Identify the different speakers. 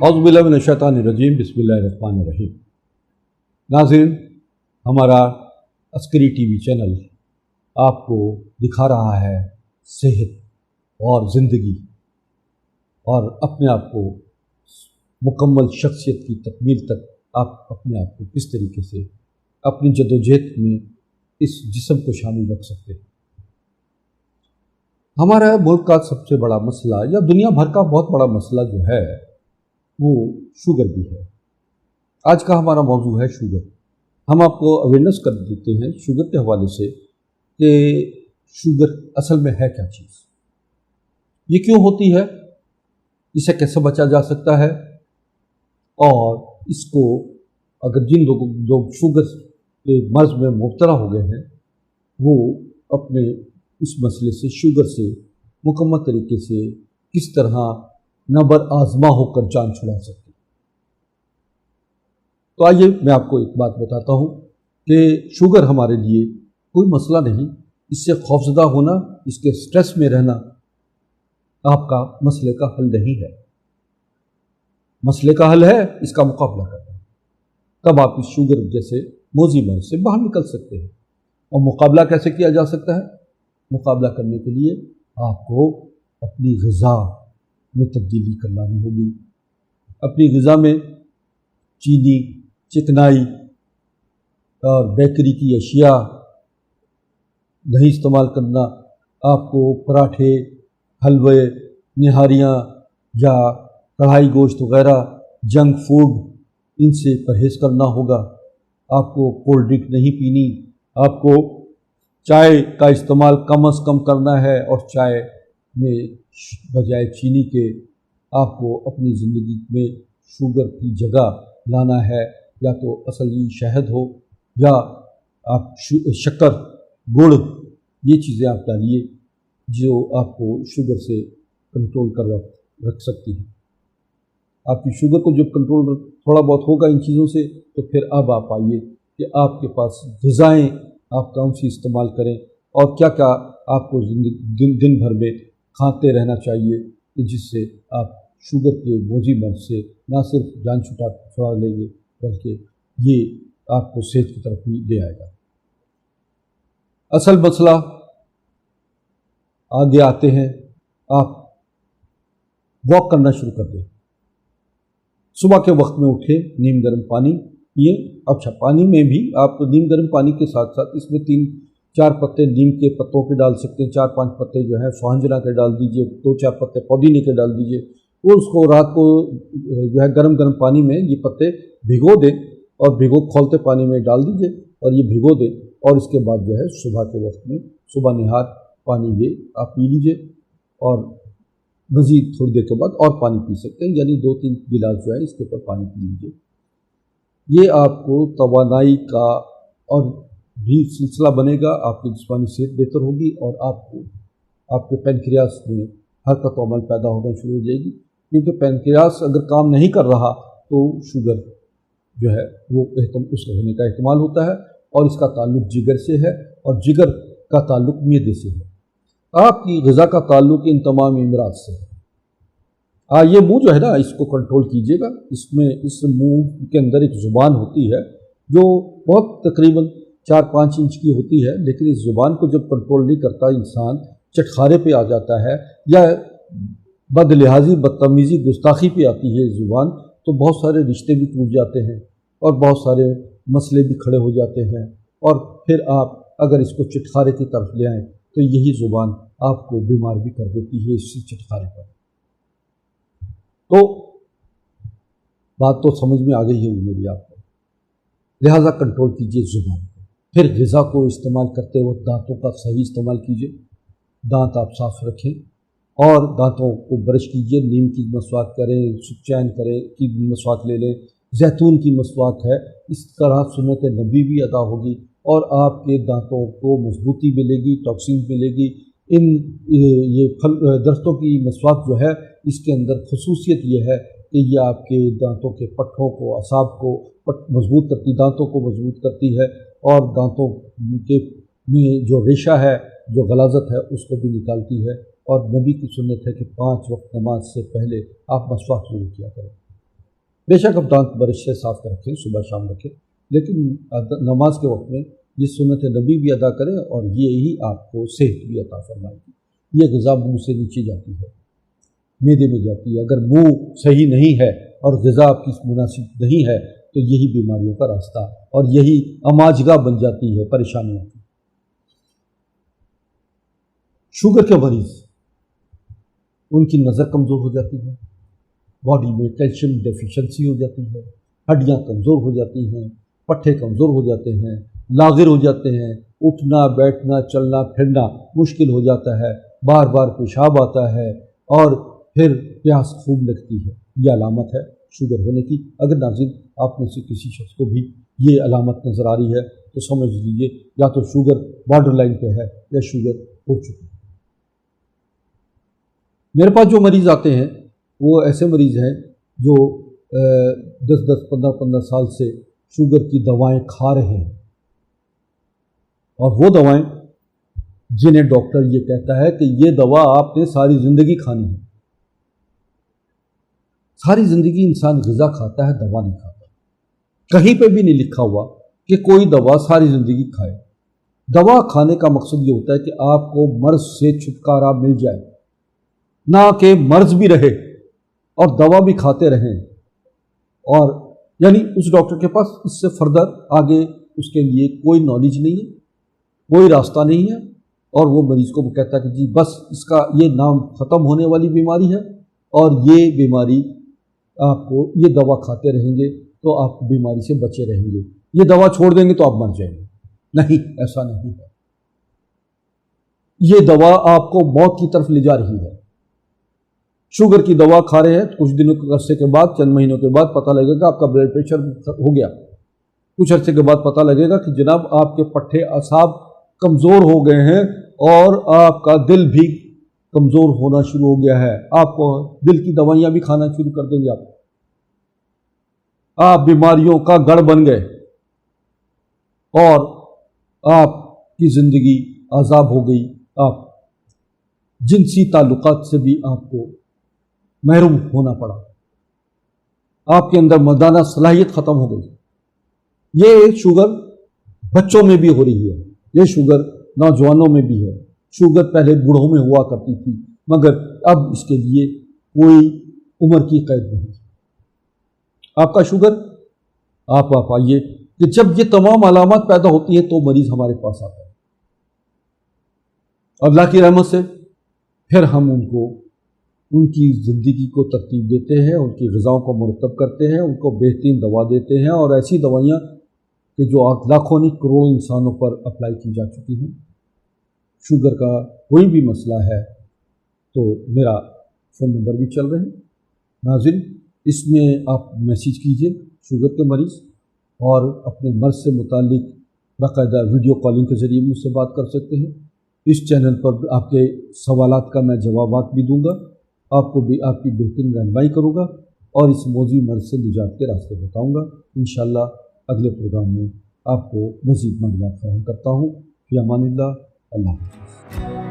Speaker 1: औज़ु बिल्लाहि मिनश्शैतानिर्रजीम बिस्मिल्लाहिर्रहमानिर्रहीम। नाज़रीन, हमारा अस्करी टीवी चैनल आपको दिखा रहा है सेहत और ज़िंदगी और अपने आप को मुकम्मल शख्सियत की तकमील तक आप अपने आप को किस तरीके से अपनी जद्दोजहद में इस जिस्म को शामिल रख सकते हैं। हमारा मुल्क का सबसे बड़ा मसला या दुनिया भर का बहुत बड़ा मसला जो है वो शुगर भी है। आज का हमारा मौजू है शुगर। हम आपको अवेयरनेस कर देते हैं शुगर के हवाले से कि शुगर असल में है क्या चीज़, ये क्यों होती है, इसे कैसे बचा जा सकता है, और इसको अगर जिन लोगों जो शुगर के मर्ज़ में मुब्तला हो गए हैं वो अपने इस मसले से शुगर से मुकम्मल तरीके से किस तरह नबर आज़मा होकर जान छुड़ा सकते हैं। तो आइए मैं आपको एक बात बताता हूँ कि शुगर हमारे लिए कोई मसला नहीं, इससे खौफज़दा होना, इसके स्ट्रेस में रहना आपका मसले का हल नहीं है। मसले का हल है इसका मुकाबला करना, तब आप इस शुगर जैसे मोज़ी मर्ज़ से बाहर निकल सकते हैं। और मुकाबला कैसे किया जा सकता है? मुकाबला करने के लिए आपको अपनी ग़िज़ा में तब्दीली कर लानी होगी। अपनी ग़िज़ा में चीनी, चिकनाई और बेकरी की अशिया नहीं इस्तेमाल करना। आपको पराठे, हलवे, निहारियाँ या कढ़ाई गोश्त वग़ैरह जंक फूड इनसे परहेज़ करना होगा। आपको कोल्ड ड्रिंक नहीं पीनी, आपको चाय का इस्तेमाल कम अज़ कम करना है और चाय में बजाय चीनी के आपको अपनी ज़िंदगी में शुगर की जगह लाना है। या तो असली शहद हो या आप शक्कर, गुड़, ये चीज़ें आप डालिए जो आपको शुगर से कंट्रोल कर रख सकती है। आपकी शुगर को जब कंट्रोल थोड़ा बहुत होगा इन चीज़ों से, तो फिर अब आप आइए कि आपके पास ग़िज़ाएँ आप कौन सी इस्तेमाल करें और क्या क्या आपको दिन भर में खाते रहना चाहिए कि जिससे आप शुगर के मोज़ी मर्ज़ से ना सिर्फ जान छुड़ा लेंगे बल्कि ये आपको सेहत की तरफ भी ले आएगा। असल मसला आगे आते हैं, आप वॉक करना शुरू कर दें। सुबह के वक्त में उठे, नीम गर्म पानी पिए। अच्छा, पानी में भी आप नीम गर्म पानी के साथ साथ इसमें 3-4 पत्ते नीम के पत्तों के डाल सकते हैं। 4-5 पत्ते जो है स्वांजना के डाल दीजिए, 2-4 पत्ते पुदीने के डाल दीजिए और उसको रात को जो है गर्म पानी में ये पत्ते भिगो दें और खौलते पानी में डाल दीजिए और ये भिगो दें। और इसके बाद जो है सुबह के वक्त में सुबह निहार पानी ये आप पी लीजिए और मज़ीद थोड़ी देर के बाद और पानी पी सकते हैं, यानी 2-3 गिलास जो है इसके ऊपर पानी पी लीजिए। ये आपको तवानाई का और भी सिलसिला बनेगा, आपकी जिस्मानी सेहत बेहतर होगी और आपको आपके पैनक्रियास में हरकत अमल पैदा होना शुरू हो जाएगी। क्योंकि पैनक्रियास अगर काम नहीं कर रहा तो शुगर जो है वो उसका होने का एहतमाल होता है और इसका ताल्लुक जिगर से है और जिगर का ताल्लुक मैदे से है। आपकी ग़िज़ा का ताल्लुक इन तमाम अमराज से है। ये मुंह जो है ना, इसको कंट्रोल कीजिएगा। इसमें इस मुंह के अंदर एक ज़ुबान होती है जो बहुत तकरीबन 4-5 इंच की होती है, लेकिन इस ज़ुबान को जब कंट्रोल नहीं करता इंसान चटखारे पे आ जाता है या बदलिहाजी, बदतमीज़ी, गुस्ताखी पे आती है ज़ुबान, तो बहुत सारे रिश्ते भी टूट जाते हैं और बहुत सारे मसले भी खड़े हो जाते हैं। और फिर आप अगर इसको चटखारे की तरफ ले आएँ तो यही ज़ुबान आपको बीमार भी कर देती है इसी चटखारे पर। तो बात तो समझ में आ गई है मेरी आपको। लिहाजा कंट्रोल कीजिए ज़ुबान को। फिर ग़िज़ा को इस्तेमाल करते वक्त दांतों का सही इस्तेमाल कीजिए। दांत आप साफ़ रखें और दांतों को ब्रश कीजिए। नीम की मसवाक करें, सुखचैन करें की मसवाक ले लें, जैतून की मसवाक है। इस तरह सुन्नत नबी भी अदा होगी और आपके दांतों को मजबूती मिलेगी, टॉक्सिन मिलेगी। ये फल दरख्तों की मसवाक जो है इसके अंदर खसूसियत ये है कि ये आपके दांतों के पट्ठों को, असाब को मजबूत करती, दांतों को मजबूत करती है और दांतों के में जो रेशा है, जो गलाजत है, उसको भी निकालती है। और नबी की सुन्नत है कि 5 वक्त नमाज से पहले आप मसवाक ज़रूर किया करें। بے شک اب دانت برش سے صاف رکھیں، صبح شام رکھیں، لیکن نماز کے وقت میں یہ سنت نبی بھی ادا کریں اور یہی آپ کو صحت بھی عطا فرمائے گی۔ یہ غذا منہ سے نیچے جاتی ہے، معدے میں جاتی ہے، اگر منہ صحیح نہیں ہے اور غذا آپ کی مناسب نہیں ہے تو یہی بیماریوں کا راستہ اور یہی اماجگاہ بن جاتی ہے، پریشانیوں کی۔ شوگر کے مریض، ان کی نظر کمزور ہو جاتی ہے، باڈی میں کیلشیم ڈیفیشنسی ہو جاتی ہے، ہڈیاں کمزور ہو جاتی ہیں، پٹھے کمزور ہو جاتے ہیں، لاغر ہو جاتے ہیں، اٹھنا بیٹھنا چلنا پھرنا مشکل ہو جاتا ہے، بار بار پیشاب آتا ہے اور پھر پیاس خوب لگتی ہے۔ یہ علامت ہے شوگر ہونے کی۔ اگر ناظرین آپ میں سے کسی شخص کو بھی یہ علامت نظر آ رہی ہے تو سمجھ لیجیے یا تو شوگر بارڈر لائن پہ ہے یا شوگر ہو چکی ہے۔ میرے پاس جو مریض آتے ہیں وہ ایسے مریض ہیں جو 10-15 سال سے شوگر کی دوائیں کھا رہے ہیں، اور وہ دوائیں جنہیں ڈاکٹر یہ کہتا ہے کہ یہ دوا آپ نے ساری زندگی کھانی ہے۔ ساری زندگی انسان غذا کھاتا ہے، دوا نہیں کھاتا۔ کہیں پہ بھی نہیں لکھا ہوا کہ کوئی دوا ساری زندگی کھائے۔ دوا کھانے کا مقصد یہ ہوتا ہے کہ آپ کو مرض سے چھٹکارا مل جائے، نہ کہ مرض بھی رہے اور دوا بھی کھاتے رہیں، اور یعنی اس ڈاکٹر کے پاس اس سے فردر آگے اس کے لیے کوئی نالج نہیں ہے، کوئی راستہ نہیں ہے، اور وہ مریض کو وہ کہتا ہے کہ جی بس اس کا یہ نام ختم ہونے والی بیماری ہے اور یہ بیماری آپ کو یہ دوا کھاتے رہیں گے تو آپ بیماری سے بچے رہیں گے، یہ دوا چھوڑ دیں گے تو آپ مر جائیں گے۔ نہیں، ایسا نہیں ہے۔ یہ دوا آپ کو موت کی طرف لے جا رہی ہے۔ شوگر کی دوا کھا رہے ہیں، کچھ دنوں کے عرصے کے بعد، چند مہینوں کے بعد پتہ لگے گا آپ کا بلڈ پریشر ہو گیا۔ کچھ عرصے کے بعد پتہ لگے گا کہ جناب آپ کے پٹھے اعصاب کمزور ہو گئے ہیں اور آپ کا دل بھی کمزور ہونا شروع ہو گیا ہے، آپ کو دل کی دوائیاں بھی کھانا شروع کر دیں گے۔ آپ بیماریوں کا گڑھ بن گئے اور آپ کی زندگی عذاب ہو گئی، آپ جنسی تعلقات سے بھی آپ کو محروم ہونا پڑا، آپ کے اندر مردانہ صلاحیت ختم ہو گئی۔ یہ شوگر بچوں میں بھی ہو رہی ہے، یہ شوگر نوجوانوں میں بھی ہے، شوگر پہلے بوڑھوں میں ہوا کرتی تھی مگر اب اس کے لیے کوئی عمر کی قید نہیں۔ آپ کا شوگر، آپ آئیے کہ جب یہ تمام علامات پیدا ہوتی ہیں تو مریض ہمارے پاس آتا ہے، اللہ کی رحمت سے پھر ہم ان کی زندگی کو ترتیب دیتے ہیں، ان کی غذاؤں کو مرتب کرتے ہیں، ان کو بہترین دوا دیتے ہیں، اور ایسی دوائیاں کہ جو لاکھوں نہیں کروڑوں انسانوں پر اپلائی کی جا چکی ہیں۔ شوگر کا کوئی بھی مسئلہ ہے تو میرا فون نمبر بھی چل رہے ہیں ناظرین، اس میں آپ میسیج کیجئے شوگر کے مریض، اور اپنے مرض سے متعلق باقاعدہ ویڈیو کالنگ کے ذریعے مجھ سے بات کر سکتے ہیں۔ اس چینل پر آپ کے سوالات کا میں جوابات بھی دوں گا، آپ کو بھی آپ کی بہترین رہنمائی کروں گا اور اس موذی مرض سے نجات کے راستے بتاؤں گا۔ انشاءاللہ اگلے پروگرام میں آپ کو مزید معلومات فراہم کرتا ہوں۔ فی امان اللہ، اللہ حافظ۔